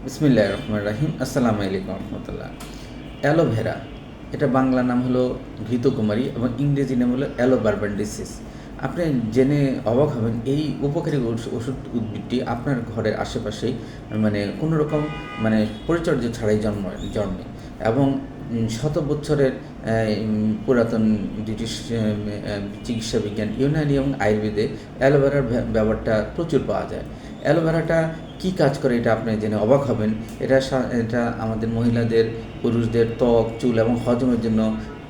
বিসমিল্লাহির রহমানির রহিম। আসসালামু আলাইকুম রহমতুল্লাহ। অ্যালোভেরা, এটা বাংলা নাম হলো ঘৃতকুমারী এবং ইংরেজি নাম হলো অ্যালোবারবান্ডিসিস। আপনি জেনে অবাক হবেন, এই উপকারী ওষুধ উদ্ভিদটি আপনার ঘরের আশেপাশেই কোনো রকম পরিচর্যা ছাড়াই জন্মে এবং শত বছরের পুরাতন ব্রিটিশ চিকিৎসা বিজ্ঞান, ইউনানি এবং আয়ুর্বেদে অ্যালোভেরার ব্যবহারটা প্রচুর পাওয়া যায়। অ্যালোভেরাটা কী কাজ করে এটা আপনি জেনে অবাক হবেন। এটা আমাদের মহিলাদের, পুরুষদের ত্বক, চুল এবং হজমের জন্য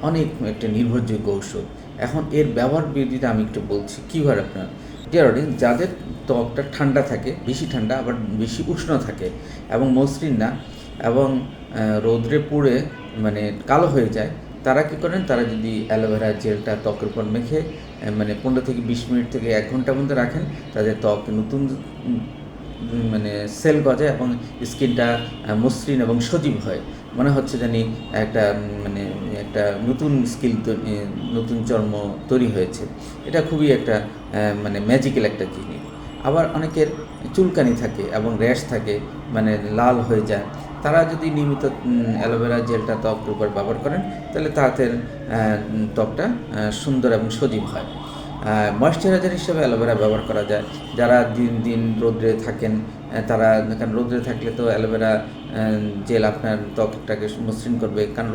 অনেক একটা নির্ভরযোগ্য ঔষধ। এখন এর ব্যবহার বিধিটা আমি একটু বলছি কীভাবে আপনার ডিয়ার অডিয়েন্স, যাদের ত্বকটা ঠান্ডা থাকে, বেশি ঠান্ডা আবার বেশি উষ্ণ থাকে এবং মসৃণ না এবং রৌদ্রে পুড়ে কালো হয়ে যায়, তারা কী করেন, তারা যদি অ্যালোভেরা জেলটা ত্বকের উপর মেখে 15 থেকে 20 মিনিট থেকে 1 ঘন্টা পর্যন্ত রাখেন, তাদের ত্বক নতুন সেল গজায় এবং স্কিনটা মসৃণ এবং সজীব হয়। মনে হচ্ছে জানি একটা একটা নতুন নতুন চর্ম তৈরি হয়েছে। এটা খুবই একটা ম্যাজিক্যাল একটা জিনিস। আবার অনেকের চুলকানি থাকে এবং র্যাশ থাকে, লাল হয়ে যায়। তারা যদি নিয়মিত অ্যালোভেরা জেলটা ত্বকের উপর ব্যবহার করেন, তাহলে তাদের ত্বকটা সুন্দর এবং সজীব হয়। ময়েশ্চারাইজার হিসেবে অ্যালোভেরা ব্যবহার করা যায়। যারা দিন দিন রৌদ্রে থাকেন, তারা, কারণ রৌদ্রে থাকলে তো অ্যালোভেরা জেল আপনার ত্বকটাকে মসৃণ করবে, কারণ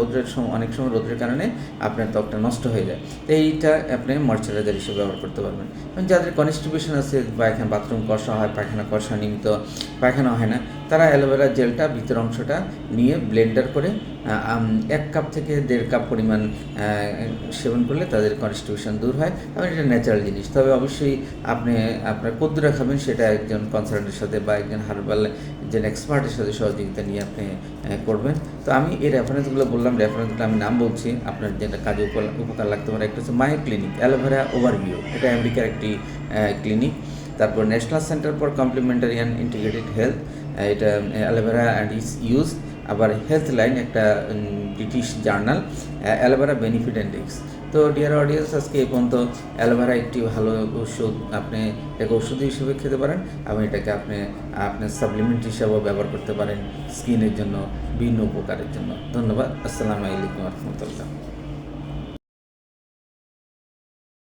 অনেক সময় রৌদ্রের কারণে আপনার ত্বকটা নষ্ট হয়ে যায়। তো এইটা আপনি ময়েশ্চারাইজার হিসেবে ব্যবহার করতে পারবেন। এবং যাদের কনস্টিপেশন আছে, বাথরুম কষা হয়, পায়খানা কষা, নিয়মিত পায়খানা হয় না, তারা অ্যালোভেরা জেলটা ভিতর অংশটা নিয়ে ব্লেন্ডার করে 1 কাপ থেকে 1.5 কাপ পরিমাণ সেবন করলে তাদের কনস্টিপেশন দূর হয় এবং এটা ন্যাচারাল জিনিস। তবে অবশ্যই আপনি আপনার কদ্দুরা খাবেন সেটা একজন কনসালটেন্টের সাথে বা একজন হার্বাল একজন এক্সপার্টের সাথে সহযোগিতা নিয়ে আপনি করবেন। তো আমি এই রেফারেন্সগুলো বললাম, রেফারেন্সগুলো আমি নাম বলছি, আপনার যেটা কাজে উপকার লাগতে পারে। একটা হচ্ছে মায়ো ক্লিনিক অ্যালোভেরা ওভারভিউ, এটা আমেরিকার একটি ক্লিনিক। তারপর national centre for complementary and integrated health, এটা অ্যালোভেরা অ্যান্ড ইটস ইউজ। আবার হেলথ লাইন, একটা British journal, aloe vera benefit and risk. তো ডিয়ার অডিয়েন্স, আজকে এই পর্যন্ত। অ্যালোভেরা একটি ভালো ওষুধ, আপনি এটাকে ওষুধ হিসেবে খেতে পারেন এবং এটাকে আপনি আপনার সাপ্লিমেন্ট হিসাবেও ব্যবহার করতে পারেন স্কিনের জন্য, বিভিন্ন উপকারের জন্য। ধন্যবাদ। আসসালামু আলাইকুম রহমতুল্লাহ।